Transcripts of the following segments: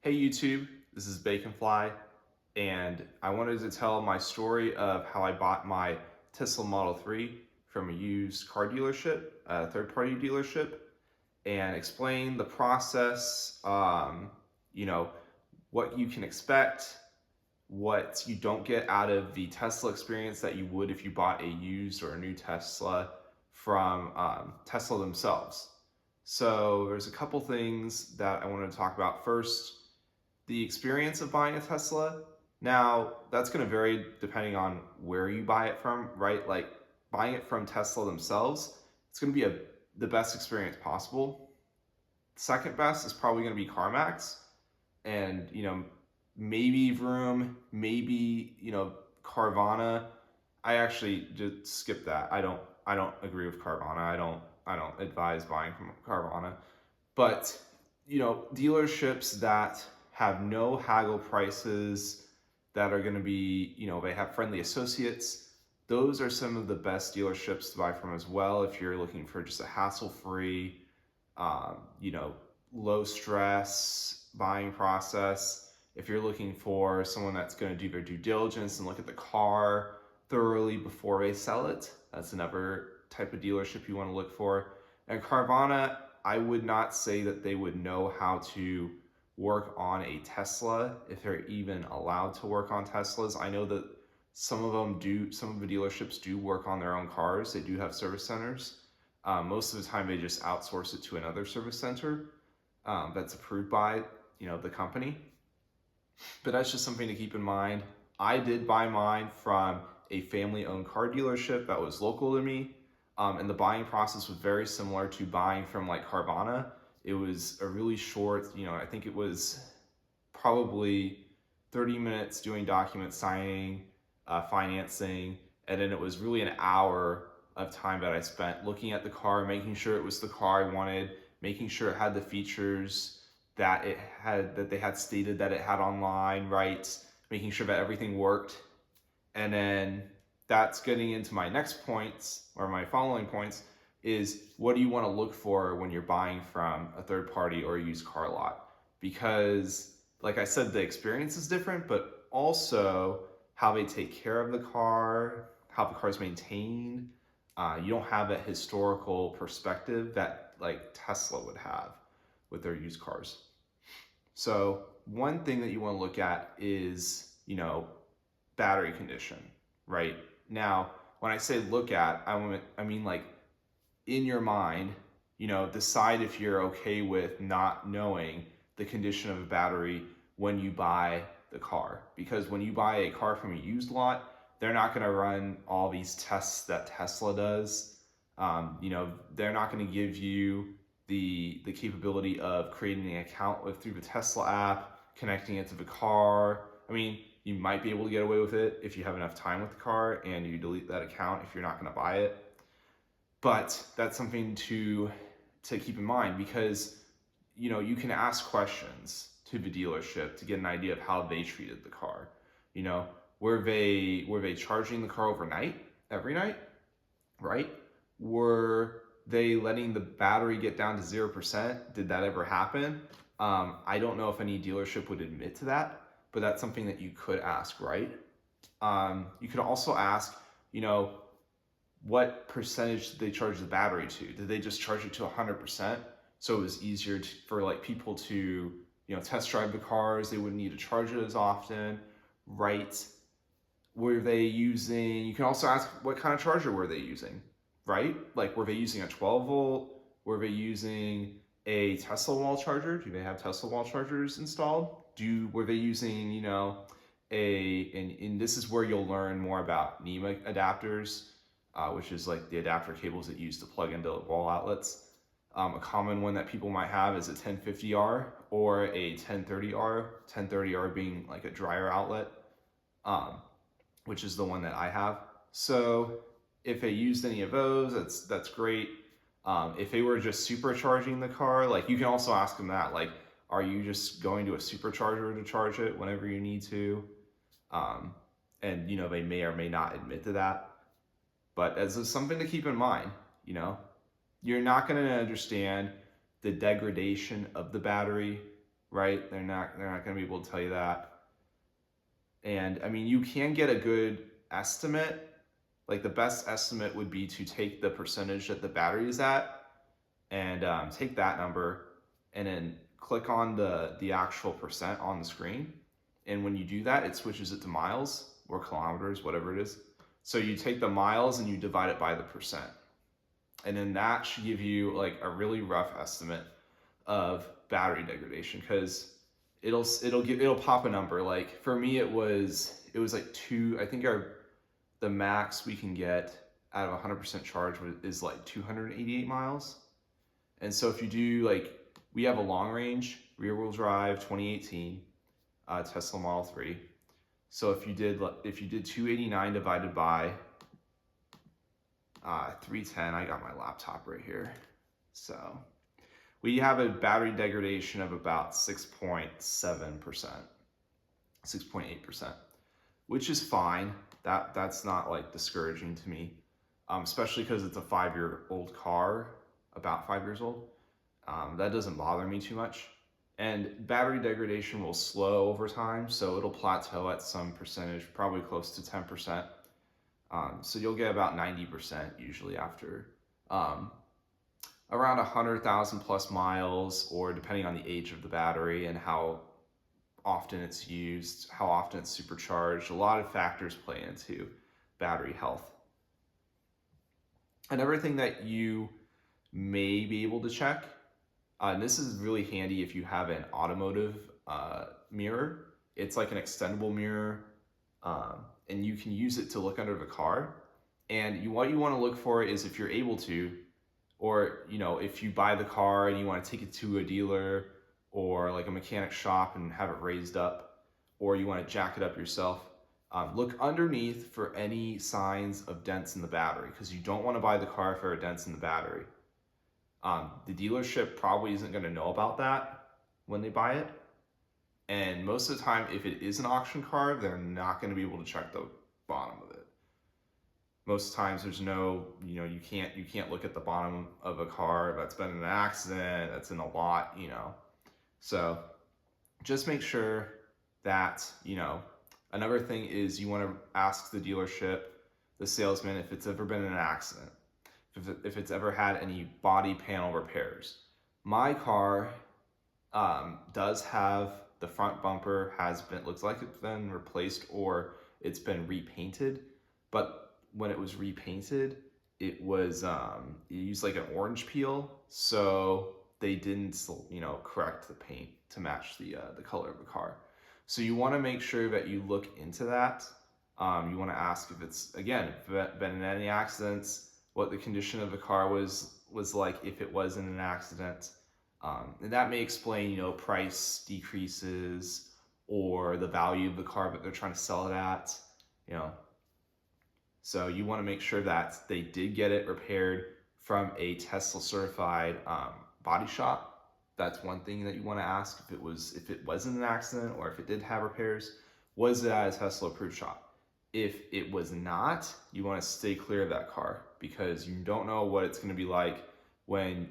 Hey YouTube, this is Baconfly, and I wanted to tell my story of how I bought my Tesla Model 3 from a used car dealership, a third-party dealership, and explain the process, you know, what you can expect, what you don't get out of the Tesla experience that you would if you bought a used or a new Tesla from Tesla themselves. So there's a couple things that I wanted to talk about. First, the experience of buying a Tesla. Now, that's going to vary depending on where you buy it from, right? Like buying it from Tesla themselves, it's going to be the best experience possible. Second best is probably going to be CarMax, and maybe Vroom, maybe Carvana. I actually just skip that. I don't agree with Carvana. I don't advise buying from Carvana. But dealerships that have no haggle prices, that are going to be, they have friendly associates. Those are some of the best dealerships to buy from as well if you're looking for just a hassle-free, um, you know, low stress buying process. If you're looking for someone that's going to do their due diligence and look at the car thoroughly before they sell it, that's another type of dealership you want to look for. And Carvana, I would not say that they would know how to work on a Tesla, if they're even allowed to work on Teslas. I know that some of them do, some of the dealerships do work on their own cars. They do have service centers. Most of the time they just outsource it to another service center that's approved by the company. But that's just something to keep in mind. I did buy mine from a family-owned car dealership that was local to me, and the buying process was very similar to buying from like Carvana. It was a really short, I think it was probably 30 minutes doing document signing, financing, and then it was really an hour of time that I spent looking at the car, making sure it was the car I wanted, making sure it had the features that they had stated that it had online, right? Making sure that everything worked. And then that's getting into my next points, or my following points, is what do you want to look for when you're buying from a third party or a used car lot? Because like I said, the experience is different, but also how they take care of the car, how the car is maintained. You don't have that historical perspective that like Tesla would have with their used cars. So one thing that you want to look at is, battery condition, right? Now, when I say look at, I mean like in your mind, decide if you're okay with not knowing the condition of a battery when you buy the car. Because when you buy a car from a used lot, they're not going to run all these tests that Tesla does. They're not going to give you the capability of creating an account through the Tesla app, connecting it to the car. I mean, you might be able to get away with it if you have enough time with the car and you delete that account if you're not going to buy it. But that's something to keep in mind, because you can ask questions to the dealership to get an idea of how they treated the car. Were they charging the car overnight, every night, right? Were they letting the battery get down to 0%? Did that ever happen? I don't know if any dealership would admit to that, but that's something that you could ask, right? You could also ask, what percentage did they charge the battery to? Did they just charge it to 100%? So it was easier for like people to, test drive the cars. They wouldn't need to charge it as often, right? Were they using, you can also ask what kind of charger were they using, right? Like, were they using a 12 volt? Were they using a Tesla wall charger? Do they have Tesla wall chargers installed? Were they using, and this is where you'll learn more about NEMA adapters, which is like the adapter cables that you use to plug into wall outlets. A common one that people might have is a 1050R or a 1030R, 1030R being like a dryer outlet, which is the one that I have. So if they used any of those, that's great. If they were just supercharging the car, like you can also ask them that, like, are you just going to a supercharger to charge it whenever you need to? And they may or may not admit to that. But as something to keep in mind, you're not going to understand the degradation of the battery, right? They're not going to be able to tell you that. And I mean, you can get a good estimate. Like the best estimate would be to take the percentage that the battery is at and take that number and then click on the actual percent on the screen. And when you do that, it switches it to miles or kilometers, whatever it is. So you take the miles and you divide it by the percent. And then that should give you like a really rough estimate of battery degradation, because it'll pop a number. Like for me, it was like I think the max we can get out of 100% charge is like 288 miles. And so if you do, like, we have a long range rear wheel drive 2018 Tesla Model 3. So if you did 289 divided by 310, I got my laptop right here. So we have a battery degradation of about 6.7%, 6.8%, which is fine. That's not like discouraging to me, especially because it's a 5-year-old car, about 5 years old. That doesn't bother me too much. And battery degradation will slow over time, so it'll plateau at some percentage, probably close to 10%. So you'll get about 90% usually after around 100,000 plus miles, or depending on the age of the battery and how often it's used, how often it's supercharged. A lot of factors play into battery health. And everything that you may be able to check, and this is really handy if you have an automotive mirror. It's like an extendable mirror, and you can use it to look under the car. And what you want to look for is, if you're able to, or if you buy the car and you want to take it to a dealer or like a mechanic shop and have it raised up, or you want to jack it up yourself, look underneath for any signs of dents in the battery, because you don't want to buy the car if there are dents in the battery. The dealership probably isn't going to know about that when they buy it. And most of the time, if it is an auction car, they're not going to be able to check the bottom of it. Most times there's no, you can't look at the bottom of a car that's been in an accident, that's in a lot, So just make sure that, another thing is you want to ask the dealership, the salesman, if it's ever been in an accident, if it's ever had any body panel repairs. My car does have the front bumper looks like it's been replaced or it's been repainted, but when it was repainted, it was it used like an orange peel, so they didn't correct the paint to match the color of the car. So you want to make sure that you look into that. You want to ask if it's, again, been in any accidents, what the condition of the car was like if it was in an accident. And that may explain, price decreases or the value of the car that they're trying to sell it at, So you want to make sure that they did get it repaired from a Tesla certified body shop. That's one thing that you want to ask, if it wasn't an accident or if it did have repairs, was it at a Tesla approved shop? If it was not, you want to stay clear of that car, because you don't know what it's going to be like when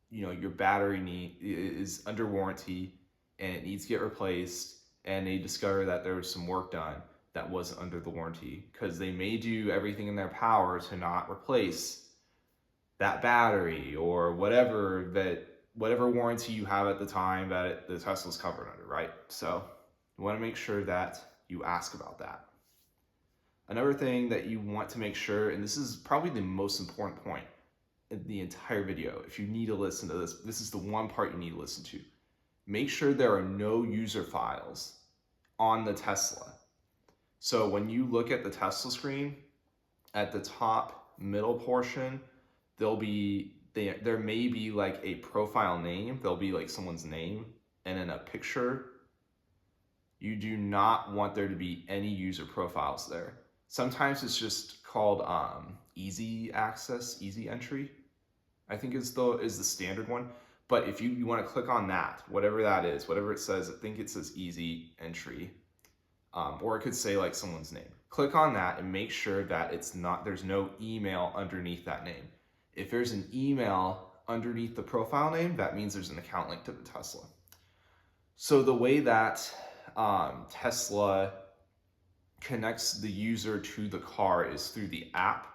your battery is under warranty and it needs to get replaced, and they discover that there was some work done that wasn't under the warranty, because they may do everything in their power to not replace that battery or whatever warranty you have at the time that the Tesla's covered under, right? So you want to make sure that you ask about that. Another thing that you want to make sure, and this is probably the most important point in the entire video, if you need to listen to this, this is the one part you need to listen to. Make sure there are no user files on the Tesla. So when you look at the Tesla screen, at the top middle portion, there may be like a profile name. There'll be like someone's name and then a picture. You do not want there to be any user profiles there. Sometimes it's just called easy access, easy entry, I think is the standard one. But if you want to click on that, whatever that is, whatever it says, I think it says easy entry, or it could say like someone's name. Click on that and make sure that there's no email underneath that name. If there's an email underneath the profile name, that means there's an account link to the Tesla. So the way that Tesla connects the user to the car is through the app,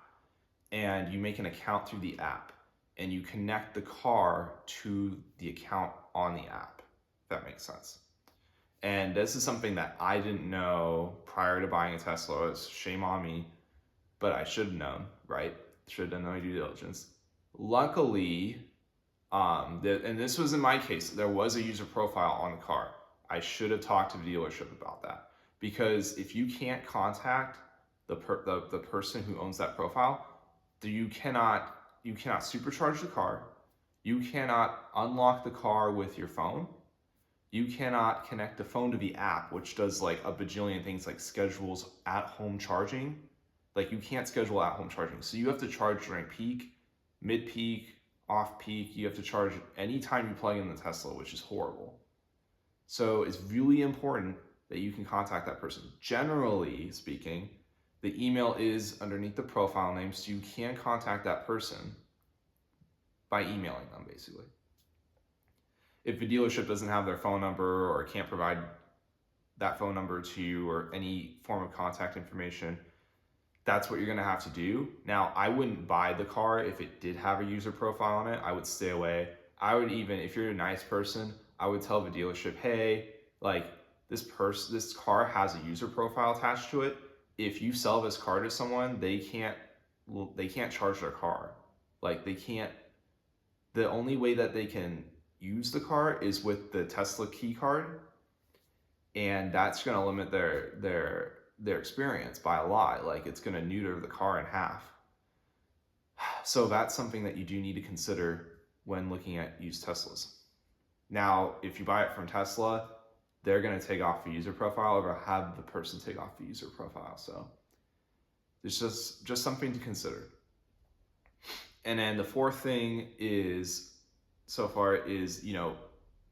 and you make an account through the app, and you connect the car to the account on the app. If that makes sense. And this is something that I didn't know prior to buying a Tesla. It's shame on me, but I should have known, right? Should have done my due diligence. Luckily, and this was in my case, there was a user profile on the car. I should have talked to the dealership about that, because if you can't contact the person who owns that profile, you cannot supercharge the car, you cannot unlock the car with your phone, you cannot connect the phone to the app, which does like a bajillion things, like schedules at home charging. Like you can't schedule at home charging, so you have to charge during peak, mid peak, off peak. You have to charge anytime you plug in the Tesla, which is horrible. So it's really important that you can contact that person. Generally speaking, the email is underneath the profile name, so you can contact that person by emailing them, basically. If a dealership doesn't have their phone number or can't provide that phone number to you or any form of contact information, that's what you're gonna have to do. Now, I wouldn't buy the car if it did have a user profile on it. I would stay away. I would even, if you're a nice person, I would tell the dealership, hey, like this car has a user profile attached to it. If you sell this car to someone, they can't charge their car. Like they can't, the only way that they can use the car is with the Tesla key card, and that's gonna limit their experience by a lot. Like it's gonna neuter the car in half. So that's something that you do need to consider when looking at used Teslas. Now, if you buy it from Tesla, they're gonna take off the user profile, or have the person take off the user profile. So it's just something to consider. And then the fourth thing is, so far, is, you know,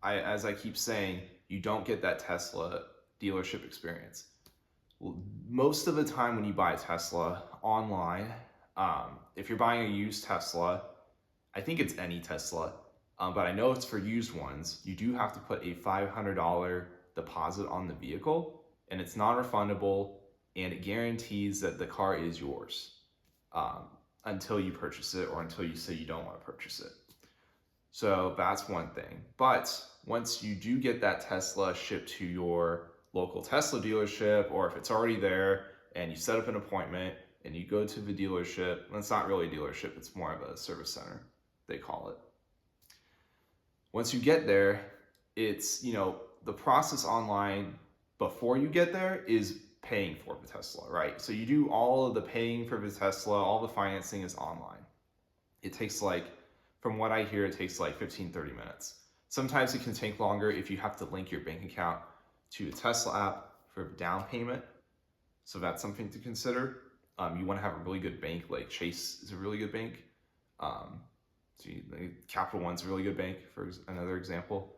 as I keep saying, you don't get that Tesla dealership experience. Most of the time when you buy a Tesla online, if you're buying a used Tesla, I think it's any Tesla, but I know it's for used ones, you do have to put a $500 deposit on the vehicle, and it's non-refundable, and it guarantees that the car is yours until you purchase it, or until you say you don't want to purchase it. So that's one thing. But once you do get that Tesla shipped to your local Tesla dealership, or if it's already there and you set up an appointment and you go to the dealership, and it's not really a dealership, it's more of a service center, they call it. Once you get there, it's, you know, the process online before you get there is paying for the Tesla, right? So you do all of the paying for the Tesla, all the financing is online. It takes like, from what I hear, it takes like 15-30 minutes. Sometimes it can take longer if you have to link your bank account to the Tesla app for down payment. So that's something to consider. You want to have a really good bank, like Chase is a really good bank. Capital One's a really good bank, for another example.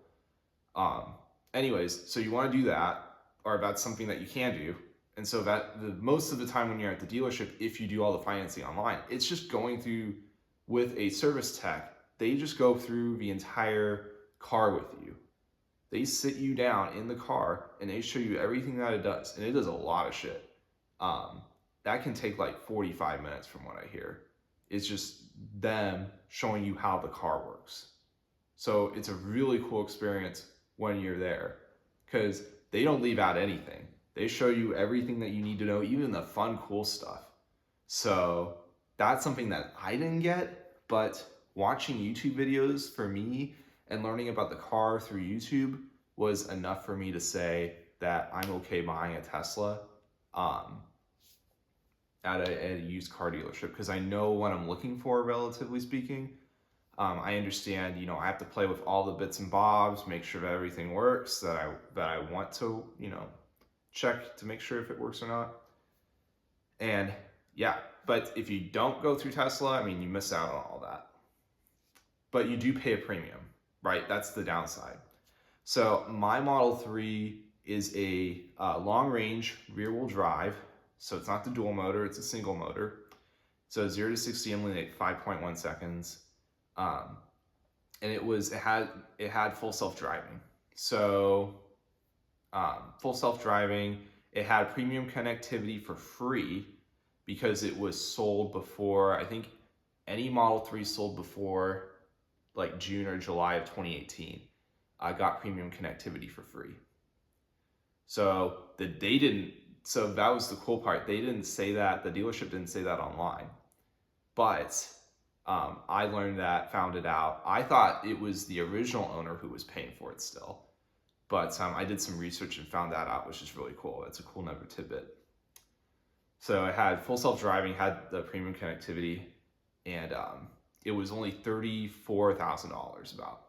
Anyways, so you want to do that, or that's something that you can do. And so that most of the time when you're at the dealership, if you do all the financing online, it's just going through with a service tech. They just go through the entire car with you. They sit you down in the car and they show you everything that it does. And it does a lot of shit. That can take like 45 minutes from what I hear. It's just them showing you how the car works. So it's a really cool experience when you're there, because they don't leave out anything. They show you everything that you need to know, even the fun, cool stuff. So that's something that I didn't get, but watching YouTube videos for me and learning about the car through YouTube was enough for me to say that I'm okay buying a Tesla at a used car dealership, because I know what I'm looking for, relatively speaking. I understand, you know, I have to play with all the bits and bobs, make sure that everything works, that I want to, you know, check to make sure if it works or not. And yeah, but if you don't go through Tesla, I mean, you miss out on all that. But you do pay a premium, right? That's the downside. So my Model 3 is a long-range rear-wheel drive. So it's not the dual motor, it's a single motor. So 0 to 60 in only like 5.1 seconds. And it had full self-driving. So full self-driving. It had premium connectivity for free because it was sold before, I think any Model 3 sold before like June or July of 2018. I got premium connectivity for free. So so that was the cool part. They didn't say that, the dealership didn't say that online. But I learned that, found it out. I thought it was the original owner who was paying for it still. But I did some research and found that out, which is really cool. It's a cool another tidbit. So I had full self-driving, had the premium connectivity, and it was only $34,000, about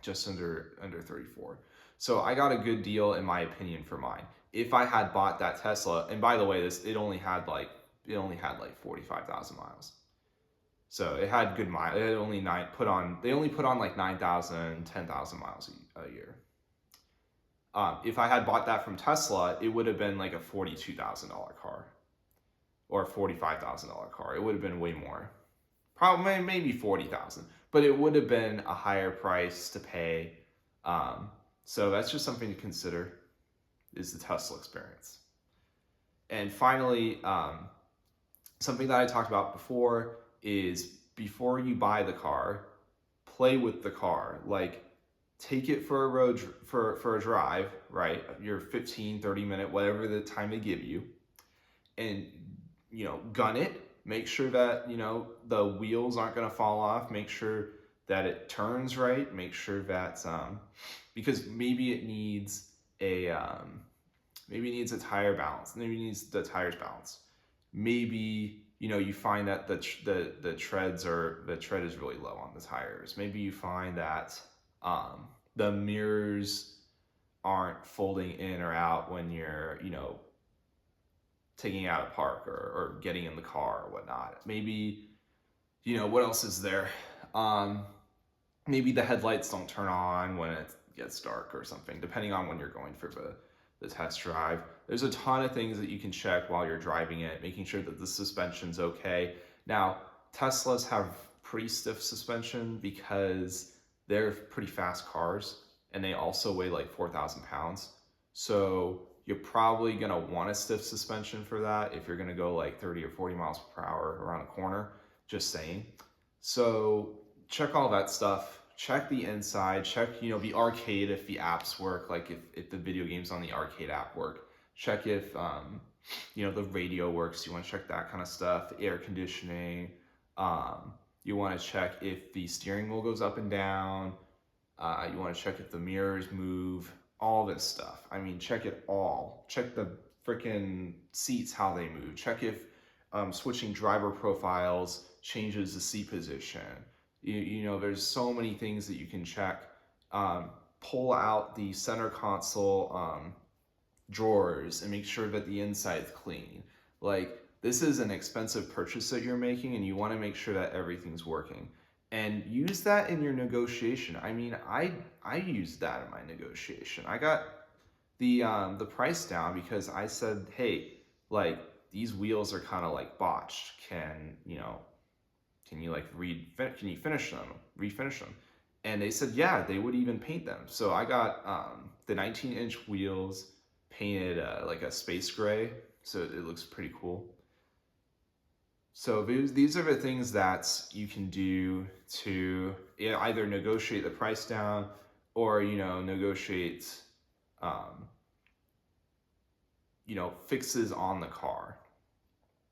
just under 34. So I got a good deal in my opinion for mine. If I had bought that Tesla, and by the way, it only had like 45,000 miles. So it had good miles. It only they only put on like 9,000, 10,000 miles a year. If I had bought that from Tesla, it would have been like a $42,000 car or a $45,000 car. It would have been way more, probably maybe 40,000, but it would have been a higher price to pay. So that's just something to consider, is the Tesla experience. And finally, something that I talked about before is before you buy the car, play with the car. Like, take it for a road for a drive, right? Your 15, 30 minute, whatever the time they give you, and gun it. Make sure that the wheels aren't going to fall off. Make sure that it turns right. Make sure that because maybe it needs a tire balance. Maybe it needs the tires balance. Maybe you find that the tread is really low on the tires. Maybe you find that the mirrors aren't folding in or out when you're taking out a park or getting in the car or whatnot. Maybe what else is there? Maybe the headlights don't turn on when it gets dark or something, depending on when you're going for the test drive. There's a ton of things that you can check while you're driving it, making sure that the suspension's okay. Now, Teslas have pretty stiff suspension because they're pretty fast cars, and they also weigh like 4,000 pounds. So you're probably gonna want a stiff suspension for that if you're gonna go like 30 or 40 miles per hour around a corner, just saying. So check all that stuff. Check the inside, check the arcade, if the apps work, like if the video games on the arcade app work. Check if the radio works. You want to check that kind of stuff. Air conditioning. You want to check if the steering wheel goes up and down. You want to check if the mirrors move. All this stuff. I mean, check it all. Check the freaking seats, how they move. Check if switching driver profiles changes the seat position. There's so many things that you can check. Pull out the center console drawers and make sure that the inside's clean. Like, this is an expensive purchase that you're making, and you want to make sure that everything's working. And use that in your negotiation. I mean, I used that in my negotiation. I got the price down because I said, hey, like, these wheels are kind of like botched. Can you finish them, refinish them? And they said, yeah, they would even paint them. So I got the 19-inch wheels painted like a space gray, so it looks pretty cool. So these are the things that you can do to either negotiate the price down or negotiate fixes on the car.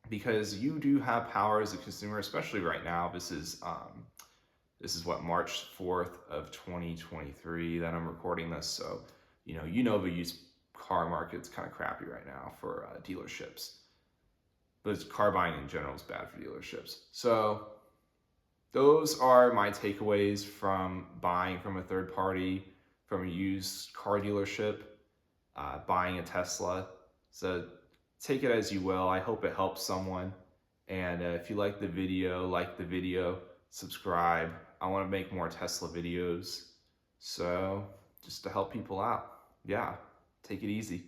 Because you do have power as a consumer, especially right now. This is what, March 4th of 2023 that I'm recording this. So the used car market's kind of crappy right now for dealerships, but car buying in general is bad for dealerships. So those are my takeaways from buying from a third party, from a used car dealership, buying a Tesla. So take it as you will. I hope it helps someone. And if you like the video, subscribe. I want to make more Tesla videos. So just to help people out. Yeah, take it easy.